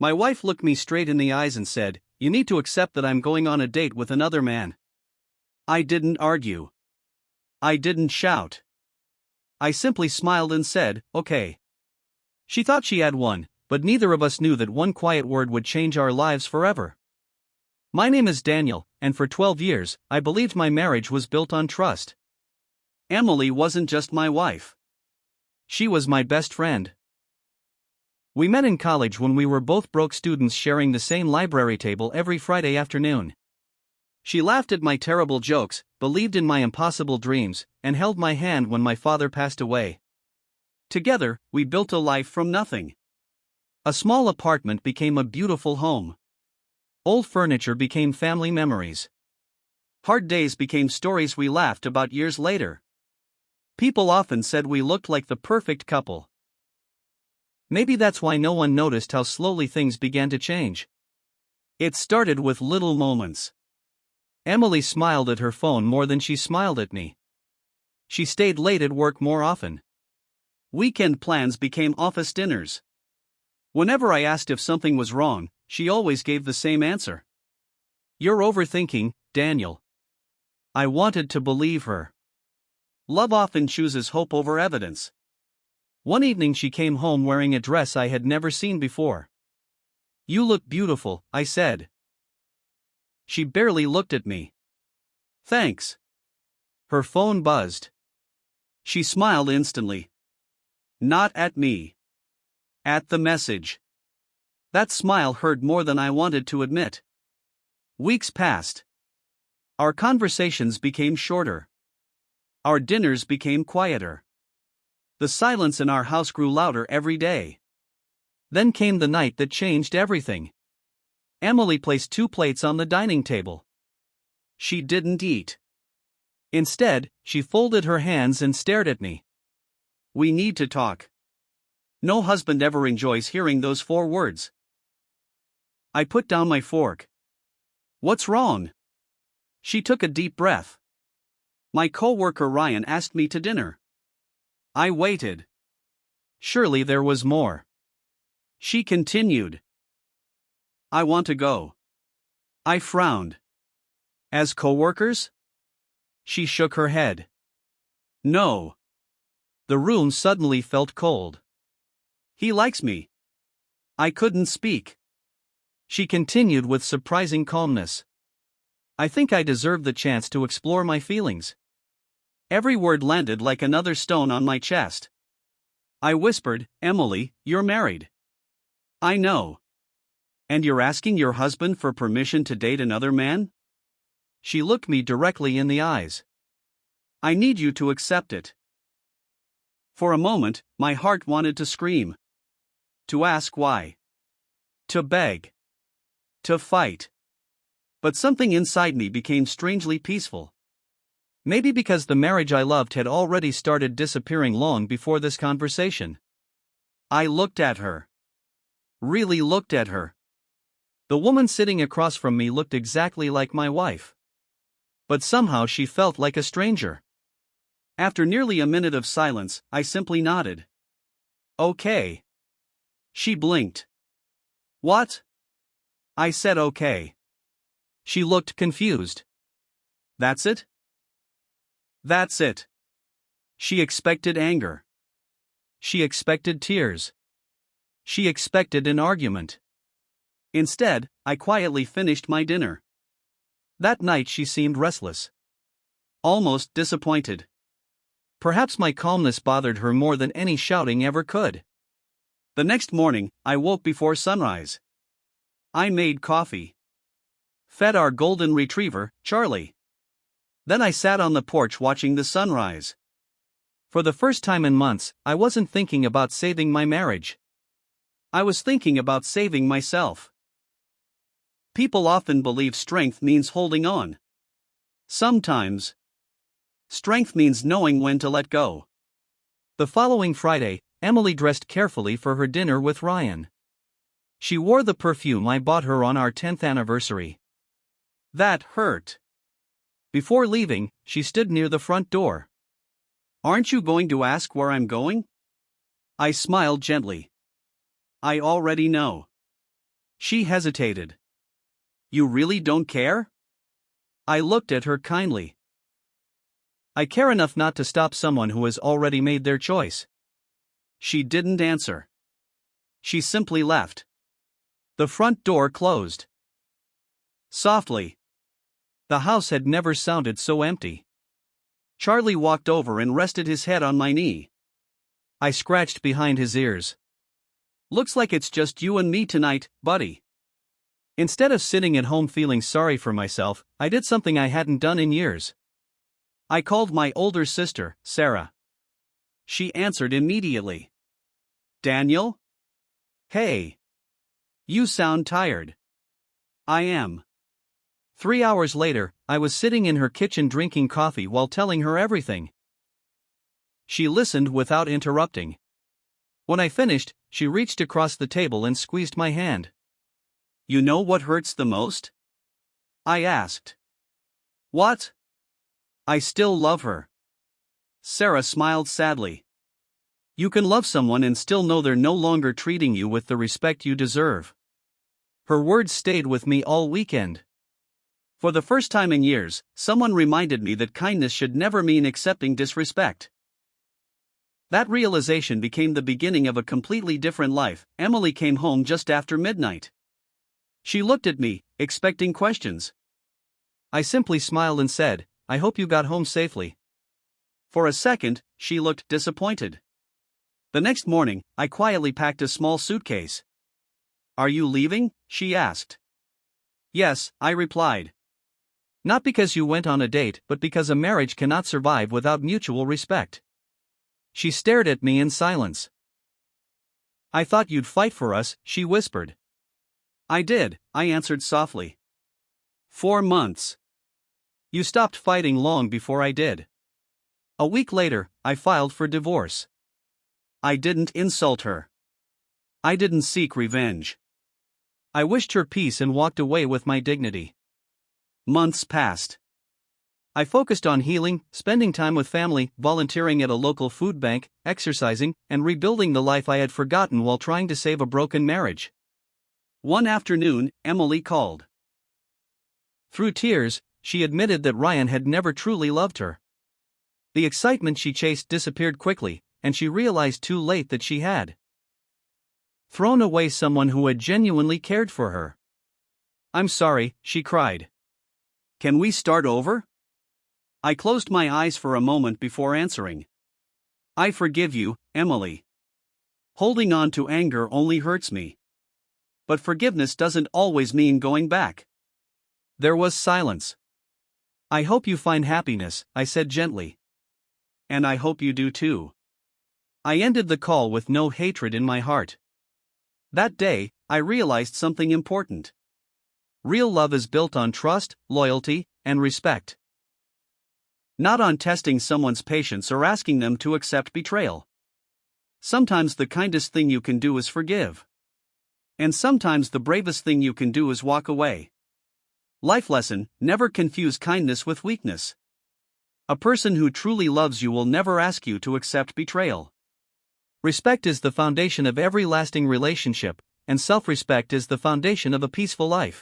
My wife looked me straight in the eyes and said, "You need to accept that I'm going on a date with another man." I didn't argue. I didn't shout. I simply smiled and said, "Okay." She thought she had won, but neither of us knew that one quiet word would change our lives forever. My name is Daniel, and for 12 years, I believed my marriage was built on trust. Emily wasn't just my wife. She was my best friend. We met in college when we were both broke students sharing the same library table every Friday afternoon. She laughed at my terrible jokes, believed in my impossible dreams, and held my hand when my father passed away. Together, we built a life from nothing. A small apartment became a beautiful home. Old furniture became family memories. Hard days became stories we laughed about years later. People often said we looked like the perfect couple. Maybe that's why no one noticed how slowly things began to change. It started with little moments. Emily smiled at her phone more than she smiled at me. She stayed late at work more often. Weekend plans became office dinners. Whenever I asked if something was wrong, she always gave the same answer. "You're overthinking, Daniel." I wanted to believe her. Love often chooses hope over evidence. One evening she came home wearing a dress I had never seen before. "You look beautiful," I said. She barely looked at me. "Thanks." Her phone buzzed. She smiled instantly. Not at me. At the message. That smile hurt more than I wanted to admit. Weeks passed. Our conversations became shorter. Our dinners became quieter. The silence in our house grew louder every day. Then came the night that changed everything. Emily placed 2 plates on the dining table. She didn't eat. Instead, she folded her hands and stared at me. "We need to talk." No husband ever enjoys hearing those 4 words. I put down my fork. "What's wrong?" She took a deep breath. "My co-worker Ryan asked me to dinner." I waited. Surely there was more. She continued. "I want to go." I frowned. "As co-workers?" She shook her head. "No." The room suddenly felt cold. "He likes me." I couldn't speak. She continued with surprising calmness. "I think I deserve the chance to explore my feelings." Every word landed like another stone on my chest. I whispered, "Emily, you're married." "I know." "And you're asking your husband for permission to date another man?" She looked me directly in the eyes. "I need you to accept it." For a moment, my heart wanted to scream. To ask why. To beg. To fight. But something inside me became strangely peaceful. Maybe because the marriage I loved had already started disappearing long before this conversation. I looked at her. Really looked at her. The woman sitting across from me looked exactly like my wife. But somehow she felt like a stranger. After nearly a minute of silence, I simply nodded. "Okay." She blinked. "What?" I said okay. She looked confused. "That's it?" "That's it." She expected anger. She expected tears. She expected an argument. Instead, I quietly finished my dinner. That night she seemed restless. Almost disappointed. Perhaps my calmness bothered her more than any shouting ever could. The next morning, I woke before sunrise. I made coffee. Fed our golden retriever, Charlie. Then I sat on the porch watching the sunrise. For the first time in months, I wasn't thinking about saving my marriage. I was thinking about saving myself. People often believe strength means holding on. Sometimes, strength means knowing when to let go. The following Friday, Emily dressed carefully for her dinner with Ryan. She wore the perfume I bought her on our 10th anniversary. That hurt. Before leaving, she stood near the front door. "Aren't you going to ask where I'm going?" I smiled gently. "I already know." She hesitated. You really don't care? I looked at her kindly. I care enough not to stop someone who has already made their choice. She didn't answer. She simply left. The front door closed. Softly. The house had never sounded so empty. Charlie walked over and rested his head on my knee. I scratched behind his ears. Looks like it's just you and me tonight, buddy. Instead of sitting at home feeling sorry for myself, I did something I hadn't done in years. I called my older sister, Sarah. She answered immediately. Daniel? Hey. You sound tired. I am. 3 hours later, I was sitting in her kitchen drinking coffee while telling her everything. She listened without interrupting. When I finished, she reached across the table and squeezed my hand. You know what hurts the most? I asked. What? I still love her. Sarah smiled sadly. You can love someone and still know they're no longer treating you with the respect you deserve. Her words stayed with me all weekend. For the first time in years, someone reminded me that kindness should never mean accepting disrespect. That realization became the beginning of a completely different life. Emily came home just after midnight. She looked at me, expecting questions. I simply smiled and said, I hope you got home safely. For a second, she looked disappointed. The next morning, I quietly packed a small suitcase. Are you leaving? She asked. Yes, I replied. Not because you went on a date, but because a marriage cannot survive without mutual respect. She stared at me in silence. I thought you'd fight for us, she whispered. I did, I answered softly. 4 months. You stopped fighting long before I did. A week later, I filed for divorce. I didn't insult her. I didn't seek revenge. I wished her peace and walked away with my dignity. Months passed. I focused on healing, spending time with family, volunteering at a local food bank, exercising, and rebuilding the life I had forgotten while trying to save a broken marriage. One afternoon, Emily called. Through tears, she admitted that Ryan had never truly loved her. The excitement she chased disappeared quickly, and she realized too late that she had thrown away someone who had genuinely cared for her. I'm sorry, she cried. Can we start over? I closed my eyes for a moment before answering. I forgive you, Emily. Holding on to anger only hurts me. But forgiveness doesn't always mean going back. There was silence. I hope you find happiness, I said gently. And I hope you do too. I ended the call with no hatred in my heart. That day, I realized something important. Real love is built on trust, loyalty, and respect. Not on testing someone's patience or asking them to accept betrayal. Sometimes the kindest thing you can do is forgive. And sometimes the bravest thing you can do is walk away. Life lesson: never confuse kindness with weakness. A person who truly loves you will never ask you to accept betrayal. Respect is the foundation of every lasting relationship, and self-respect is the foundation of a peaceful life.